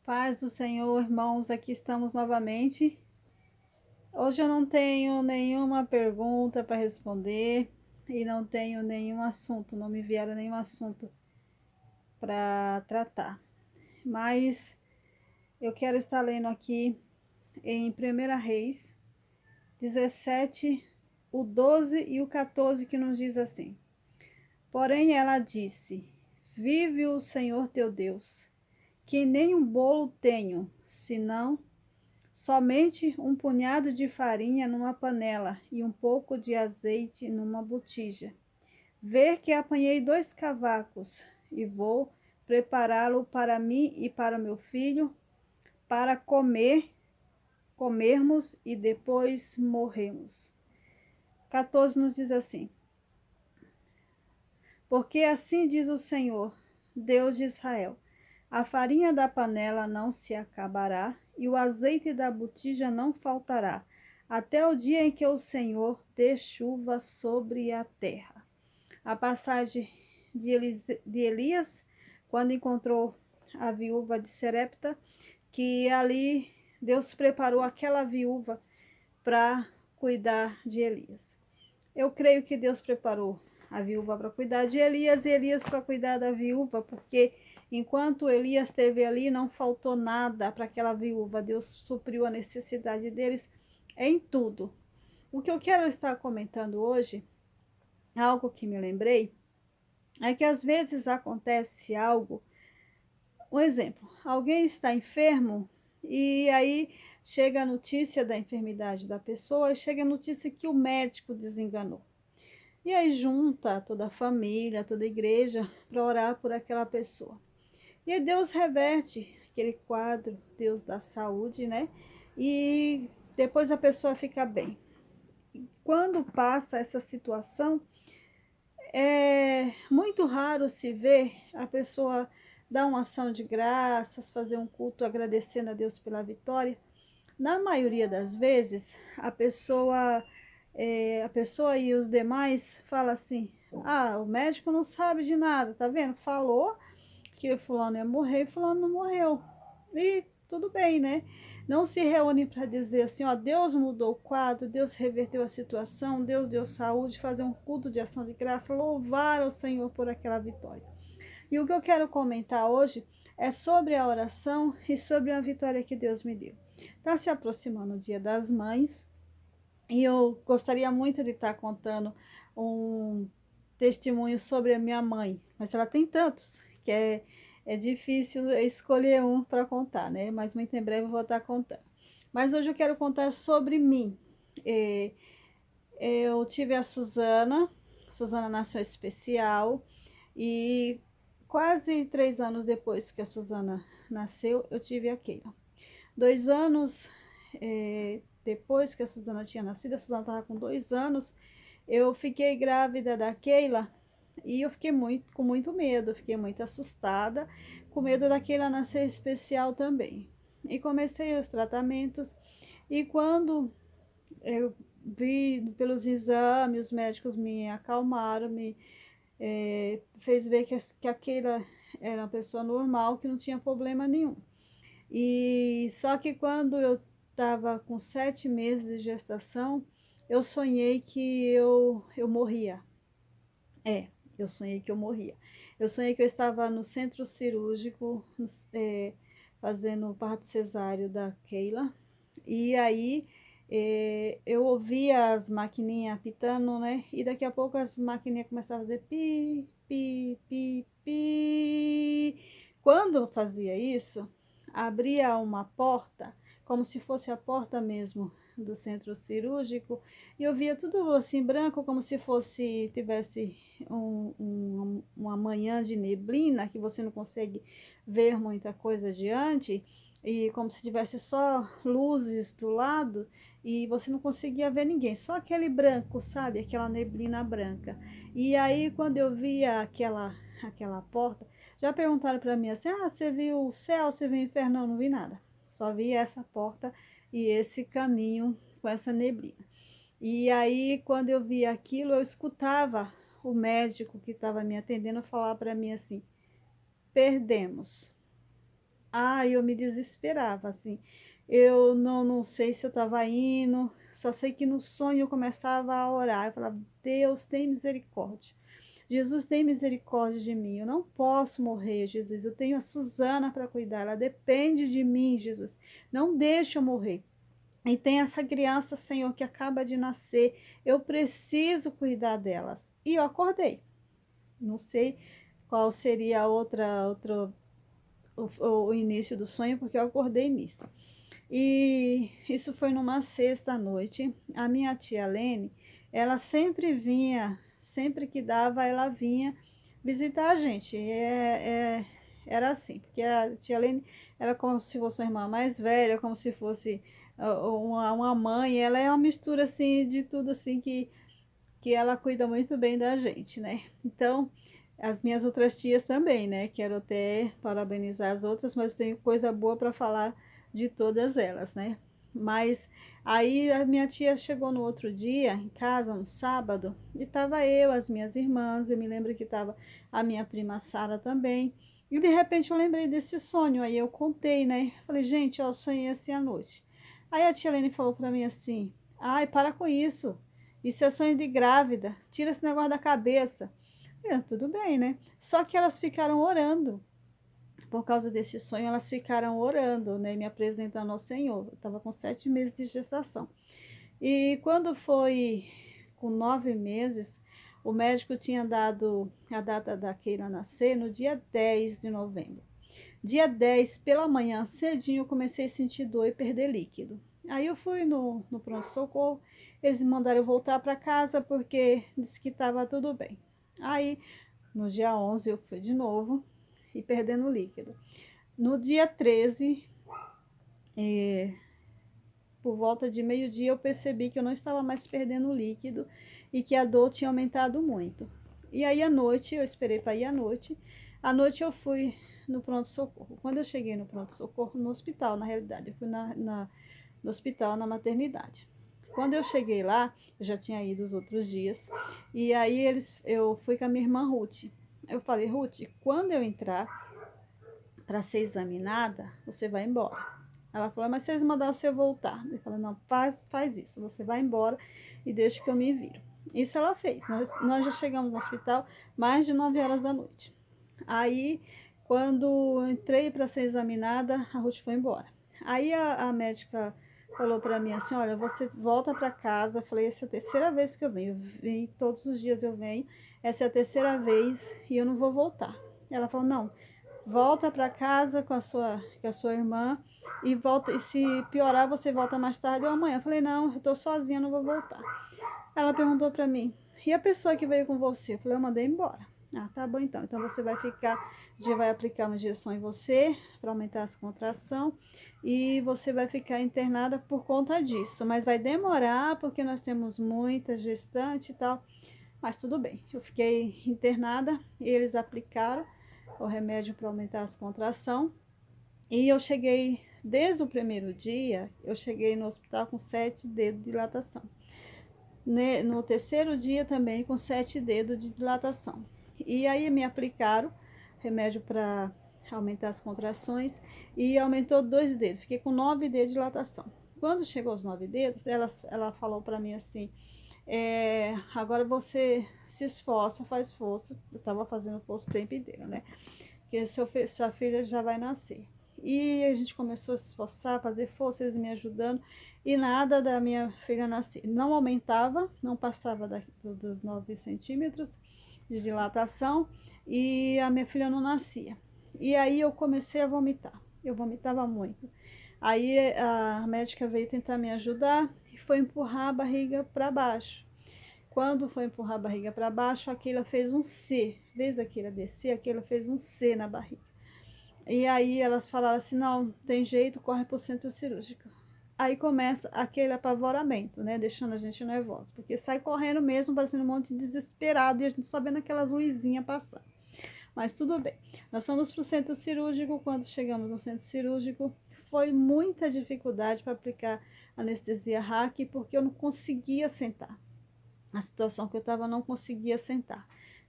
Paz do Senhor, irmãos, aqui estamos novamente. Hoje eu não tenho nenhuma pergunta para responder e não tenho nenhum assunto, não me vieram nenhum assunto para tratar. Mas eu quero estar lendo aqui em 1 Reis 17, o 12 e o 14, que nos diz assim: Porém ela disse: Vive o Senhor teu Deus, que nem um bolo tenho, senão somente um punhado de farinha numa panela e um pouco de azeite numa botija. Vê que apanhei 2 cavacos e vou prepará-lo para mim e para meu filho, para comermos e depois morremos. 14 nos diz assim: Porque assim diz o Senhor, Deus de Israel: a farinha da panela não se acabará, e o azeite da botija não faltará, até o dia em que o Senhor dê chuva sobre a terra. A passagem de Elias, quando encontrou a viúva de Serepta, que ali Deus preparou aquela viúva para cuidar de Elias. Eu creio que Deus preparou a viúva para cuidar de Elias e Elias para cuidar da viúva, porque enquanto Elias esteve ali, não faltou nada para aquela viúva. Deus supriu a necessidade deles em tudo. O que eu quero estar comentando hoje, algo que me lembrei, é que às vezes acontece algo. Um exemplo: alguém está enfermo e aí chega a notícia da enfermidade da pessoa, chega a notícia que o médico desenganou. E aí junta toda a família, toda a igreja para orar por aquela pessoa. E aí Deus reverte aquele quadro, Deus da saúde, né? E depois a pessoa fica bem. Quando passa essa situação, é muito raro se ver a pessoa dar uma ação de graças, fazer um culto agradecendo a Deus pela vitória. Na maioria das vezes, a pessoa e os demais falam assim: ah, o médico não sabe de nada, tá vendo? Falou que o fulano ia morrer e fulano não morreu. E tudo bem, né? Não se reúnem para dizer assim: ó, Deus mudou o quadro, Deus reverteu a situação, Deus deu saúde, fazer um culto de ação de graça, louvar ao Senhor por aquela vitória. E o que eu quero comentar hoje é sobre a oração e sobre a vitória que Deus me deu. Está se aproximando o Dia das Mães e eu gostaria muito de estar contando um testemunho sobre a minha mãe, mas ela tem tantos que é difícil escolher um para contar, né? Mas muito em breve eu vou estar contando. Mas hoje eu quero contar sobre mim. É, eu tive a Suzana nasceu especial e quase 3 anos depois que a Suzana nasceu, eu tive a Keila. 2 anos depois que a Suzana tinha nascido, a Suzana estava com 2 anos, eu fiquei grávida da Keila e eu fiquei com muito medo, fiquei muito assustada, com medo da Keila nascer especial também. E comecei os tratamentos e quando eu vi pelos exames, os médicos me acalmaram, fez ver que a Keila era uma pessoa normal, que não tinha problema nenhum. E só que quando eu estava com 7 meses de gestação, eu sonhei que eu morria. Eu sonhei que eu morria. Eu sonhei que eu estava no centro cirúrgico, fazendo o parto cesáreo da Keila. E aí eu ouvia as maquininhas apitando, né? E daqui a pouco as maquininhas começavam a fazer pi, pi, pi, pi. Quando fazia isso, abria uma porta, como se fosse a porta mesmo do centro cirúrgico, e eu via tudo assim branco, como se fosse, tivesse uma manhã de neblina, que você não consegue ver muita coisa adiante, e como se tivesse só luzes do lado, e você não conseguia ver ninguém, só aquele branco, sabe? Aquela neblina branca. E aí, quando eu via aquela porta, já perguntaram para mim assim: ah, você viu o céu, você viu o inferno? Não, não vi nada. Só vi essa porta e esse caminho com essa neblina. E aí, quando eu vi aquilo, eu escutava o médico que estava me atendendo falar para mim assim: perdemos. eu me desesperava, assim. Eu não sei se eu estava indo, só sei que no sonho eu começava a orar. Eu falava: Deus, tem misericórdia. Jesus, tem misericórdia de mim. Eu não posso morrer, Jesus. Eu tenho a Suzana para cuidar. Ela depende de mim, Jesus. Não deixa eu morrer. E tem essa criança, Senhor, que acaba de nascer. Eu preciso cuidar delas. E eu acordei. Não sei qual seria a o início do sonho, porque eu acordei nisso. E isso foi numa sexta noite. A minha tia Lene, ela sempre vinha, sempre que dava, ela vinha visitar a gente. Era assim, porque a tia Lene era como se fosse uma irmã mais velha, como se fosse uma mãe. Ela é uma mistura assim de tudo assim que ela cuida muito bem da gente, né? Então, as minhas outras tias também, né? Quero até parabenizar as outras, mas tenho coisa boa para falar de todas elas, né? Mas aí a minha tia chegou no outro dia em casa, um sábado, e tava eu, as minhas irmãs, eu me lembro que tava a minha prima Sara também. E de repente eu lembrei desse sonho, aí eu contei, né? Falei: gente, eu sonhei assim à noite. Aí a tia Lene falou para mim assim: ai, para com isso. Isso é sonho de grávida. Tira esse negócio da cabeça. Tudo bem, né? Só que elas ficaram orando. Por causa desse sonho, elas ficaram orando, né? Me apresentando ao Senhor. Eu estava com 7 meses de gestação. E quando foi com 9 meses, o médico tinha dado a data da Keila nascer no dia 10 de novembro. Dia 10 pela manhã, cedinho, eu comecei a sentir dor e perder líquido. Aí eu fui no pronto-socorro, eles me mandaram eu voltar para casa porque disse que estava tudo bem. Aí, no dia 11 eu fui de novo e perdendo líquido. No dia 13, por volta de meio-dia, eu percebi que eu não estava mais perdendo líquido e que a dor tinha aumentado muito. E aí, à noite, eu esperei para ir à noite. À noite, eu fui no pronto-socorro. Quando eu cheguei no pronto-socorro, no hospital, na realidade, eu fui no hospital, na maternidade. Quando eu cheguei lá, eu já tinha ido os outros dias, e aí eu fui com a minha irmã Ruth. Eu falei: Ruth, quando eu entrar para ser examinada, você vai embora. Ela falou: mas se eles mandarem você voltar? Eu falei: não, faz isso, você vai embora e deixa que eu me viro. Isso ela fez. Nós já chegamos no hospital mais de 9 horas da noite. Aí, quando eu entrei para ser examinada, a Ruth foi embora. Aí a médica falou para mim assim: olha, você volta para casa. Eu falei: essa é a terceira vez que eu venho. Eu venho todos os dias, eu venho. Essa é a terceira vez e eu não vou voltar. Ela falou: não, volta para casa com a sua irmã e volta. E se piorar, você volta mais tarde ou amanhã. Eu falei: não, eu estou sozinha, não vou voltar. Ela perguntou para mim: e a pessoa que veio com você? Eu falei: eu mandei embora. Ah, tá bom então. Então você vai ficar, já vai aplicar uma injeção em você para aumentar as contrações e você vai ficar internada por conta disso. Mas vai demorar porque nós temos muita gestante e tal. Mas tudo bem. Eu fiquei internada e eles aplicaram o remédio para aumentar as contrações. E eu cheguei, desde o primeiro dia, eu cheguei no hospital com 7 dedos de dilatação. No terceiro dia também com 7 dedos de dilatação. E aí me aplicaram remédio para aumentar as contrações e aumentou 2 dedos. Fiquei com 9 dedos de dilatação. Quando chegou aos 9 dedos, ela falou para mim assim: agora você se esforça, faz força. Eu estava fazendo força o tempo inteiro, né? Porque sua filha já vai nascer. E a gente começou a se esforçar, fazer força, eles me ajudando, e nada da minha filha nascer. Não aumentava, não passava dos 9 centímetros de dilatação, e a minha filha não nascia. E aí eu comecei a vomitar, eu vomitava muito. Aí a médica veio tentar me ajudar e foi empurrar a barriga para baixo. Quando foi empurrar a barriga para baixo, aquilo fez um C. Em vez daquilo descer, aquilo fez um C na barriga. E aí elas falaram assim: não, tem jeito, corre para o centro cirúrgico. Aí começa aquele apavoramento, né? Deixando a gente nervosa, porque sai correndo mesmo, parecendo um monte de desesperado, e a gente só vendo aquelas luzinhas passando. Mas tudo bem. Nós fomos para o centro cirúrgico. Quando chegamos no centro cirúrgico, foi muita dificuldade para aplicar anestesia RAC, porque eu não conseguia sentar. A situação que eu estava, não conseguia sentar.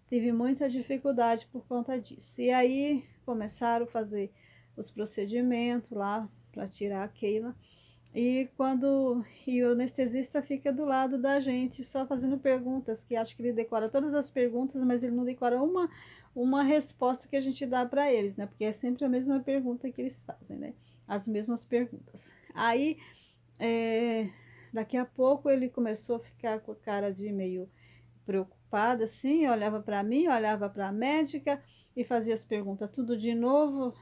Tive muita dificuldade por conta disso. E aí começaram a fazer os procedimentos lá para tirar a Keila. E o anestesista fica do lado da gente, só fazendo perguntas, que acho que ele decora todas as perguntas, mas ele não decora uma resposta que a gente dá para eles, né? Porque é sempre a mesma pergunta que eles fazem, né? As mesmas perguntas. Aí, é, daqui a pouco ele começou a ficar com a cara de meio preocupada, assim, olhava para mim, olhava para a médica e fazia as perguntas tudo de novo.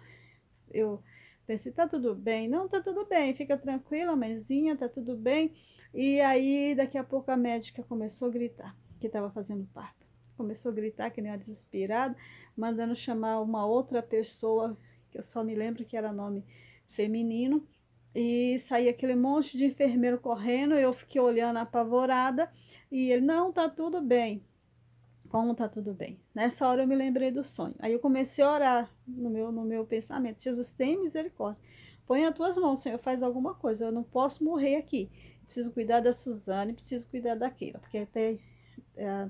Eu pensei, tá tudo bem? Não, tá tudo bem, fica tranquila, mãezinha, tá tudo bem. E aí, daqui a pouco, a médica começou a gritar, que estava fazendo parto. Começou a gritar, que nem uma desesperada, mandando chamar uma outra pessoa, que eu só me lembro que era nome feminino. E saía aquele monte de enfermeiro correndo, eu fiquei olhando apavorada. E ele, não, tá tudo bem. Como tá tudo bem? Nessa hora eu me lembrei do sonho. Aí eu comecei a orar no meu pensamento. Jesus, tem misericórdia. Põe as tuas mãos, Senhor, faz alguma coisa. Eu não posso morrer aqui. Preciso cuidar da Suzane, preciso cuidar da Keila. Porque até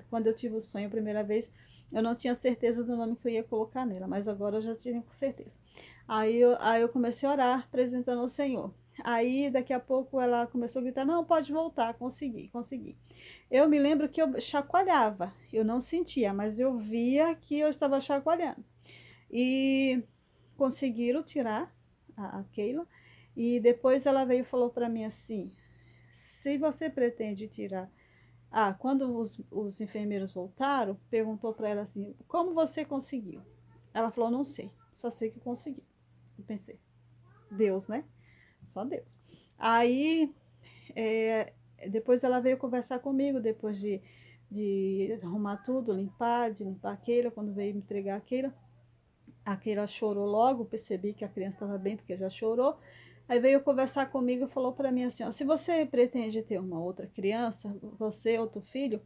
quando eu tive o sonho a primeira vez, eu não tinha certeza do nome que eu ia colocar nela. Mas agora eu já tinha com certeza. Aí eu comecei a orar, apresentando ao Senhor. Aí daqui a pouco ela começou a gritar, não, pode voltar, consegui, consegui. Eu me lembro que eu chacoalhava, eu não sentia, mas eu via que eu estava chacoalhando. E conseguiram tirar a Keila, e depois ela veio e falou para mim assim, se você pretende tirar... quando os enfermeiros voltaram, perguntou para ela assim, como você conseguiu? Ela falou, não sei, só sei que consegui. Eu pensei, Deus, né? Só Deus. Aí, é, depois ela veio conversar comigo, depois de arrumar tudo, de limpar a Keila, quando veio me entregar a Keila chorou logo, percebi que a criança estava bem, porque já chorou. Aí veio conversar comigo e falou para mim assim, ó, se você pretende ter uma outra criança, você, outro filho,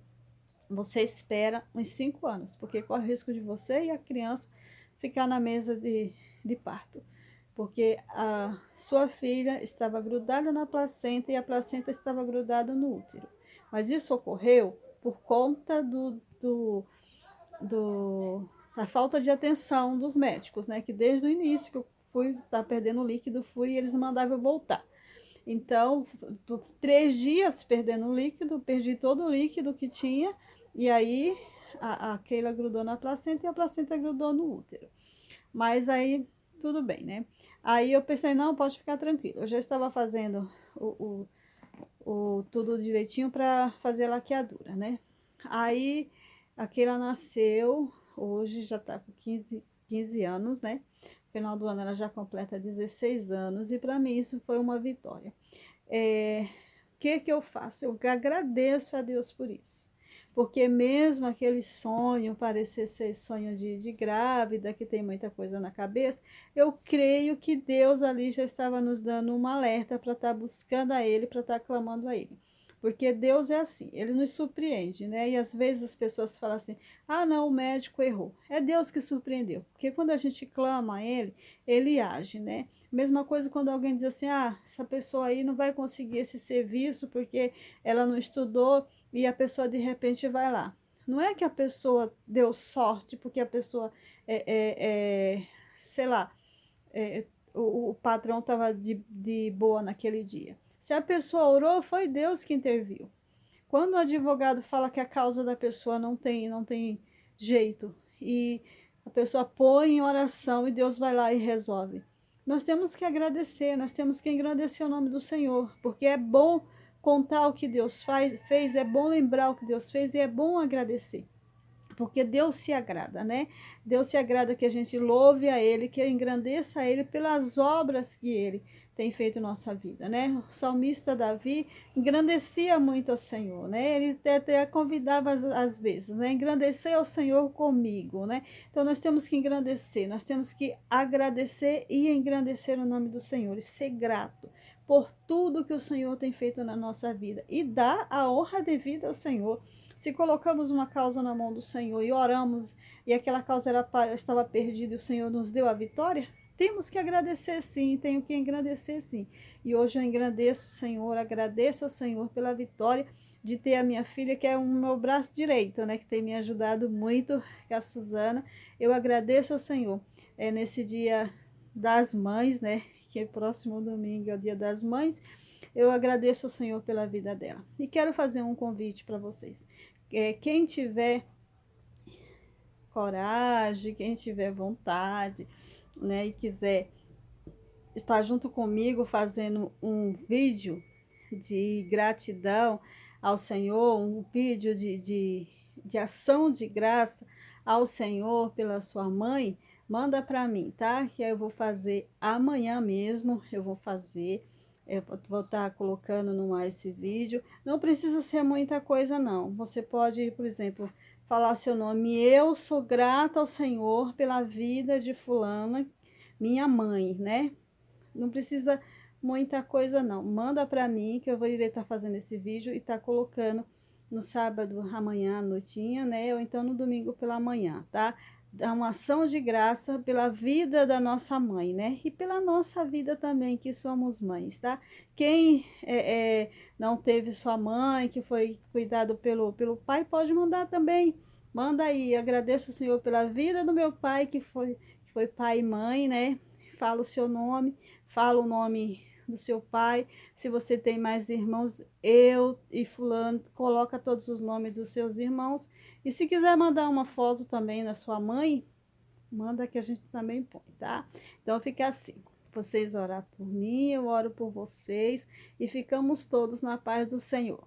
você espera uns 5 anos, porque corre o risco de você e a criança ficar na mesa de parto. Porque a sua filha estava grudada na placenta e a placenta estava grudada no útero. Mas isso ocorreu por conta da falta de atenção dos médicos, né? Que desde o início que eu fui tá perdendo líquido, e eles mandavam eu voltar. Então, 3 dias perdendo líquido, perdi todo o líquido que tinha, e aí a Keila grudou na placenta e a placenta grudou no útero. Mas aí, tudo bem, né? Aí eu pensei, não, pode ficar tranquilo. Eu já estava fazendo tudo direitinho para fazer a laqueadura, né? Aí, a Keila nasceu, hoje já tá com 15 anos, né? Final do ano ela já completa 16 anos e para mim isso foi uma vitória. O que eu faço? Eu agradeço a Deus por isso. Porque mesmo aquele sonho parecer ser sonho de grávida, que tem muita coisa na cabeça, eu creio que Deus ali já estava nos dando um alerta para estar buscando a Ele, para estar clamando a Ele. Porque Deus é assim, Ele nos surpreende, né? E às vezes as pessoas falam assim, não, o médico errou. É Deus que surpreendeu. Porque quando a gente clama a Ele, Ele age, né? Mesma coisa quando alguém diz assim, essa pessoa aí não vai conseguir esse serviço porque ela não estudou e a pessoa de repente vai lá. Não é que a pessoa deu sorte porque a pessoa, sei lá, o patrão estava de boa naquele dia. Se a pessoa orou, foi Deus que interviu. Quando o advogado fala que a causa da pessoa não tem jeito e a pessoa põe em oração e Deus vai lá e resolve. Nós temos que agradecer, nós temos que engrandecer o nome do Senhor, porque é bom contar o que Deus fez, é bom lembrar o que Deus fez e é bom agradecer. Porque Deus se agrada, né? Deus se agrada que a gente louve a Ele, que engrandeça a Ele pelas obras que Ele tem feito em nossa vida, né? O salmista Davi engrandecia muito ao Senhor, né? Ele até convidava às vezes, né? Engrandecer ao Senhor comigo, né? Então nós temos que engrandecer, nós temos que agradecer e engrandecer o nome do Senhor e ser grato por tudo que o Senhor tem feito na nossa vida e dar a honra devida ao Senhor. Se colocamos uma causa na mão do Senhor e oramos e aquela causa estava perdida e o Senhor nos deu a vitória, temos que agradecer sim, tenho que agradecer sim. E hoje eu engrandeço o Senhor, agradeço ao Senhor pela vitória de ter a minha filha, que é o meu braço direito, né, que tem me ajudado muito, que é a Suzana. Eu agradeço ao Senhor nesse dia das Mães, né? Que é próximo domingo é o Dia das Mães. Eu agradeço ao Senhor pela vida dela. E quero fazer um convite para vocês. Quem tiver coragem, quem tiver vontade, né, e quiser estar junto comigo fazendo um vídeo de gratidão ao Senhor, um vídeo de ação de graça ao Senhor pela sua mãe, manda para mim, tá? Que eu vou fazer amanhã mesmo, eu vou fazer, eu vou estar colocando no ar esse vídeo. Não precisa ser muita coisa, não. Você pode, por exemplo, falar seu nome. Eu sou grata ao Senhor pela vida de fulana, minha mãe, né? Não precisa muita coisa não. Manda para mim que eu vou irei estar fazendo esse vídeo e estar colocando no sábado amanhã à noitinha, né? Ou então no domingo pela manhã, tá? Dá uma ação de graça pela vida da nossa mãe, né? E pela nossa vida também, que somos mães, tá? Quem não teve sua mãe, que foi cuidado pelo pai, pode mandar também. Manda aí, agradeço o Senhor pela vida do meu pai, que foi pai e mãe, né? Fala o seu nome, fala o nome do seu pai. Se você tem mais irmãos, eu e fulano, coloca todos os nomes dos seus irmãos. E se quiser mandar uma foto também da sua mãe, manda que a gente também põe, tá? Então fica assim. Vocês orar por mim, eu oro por vocês e ficamos todos na paz do Senhor.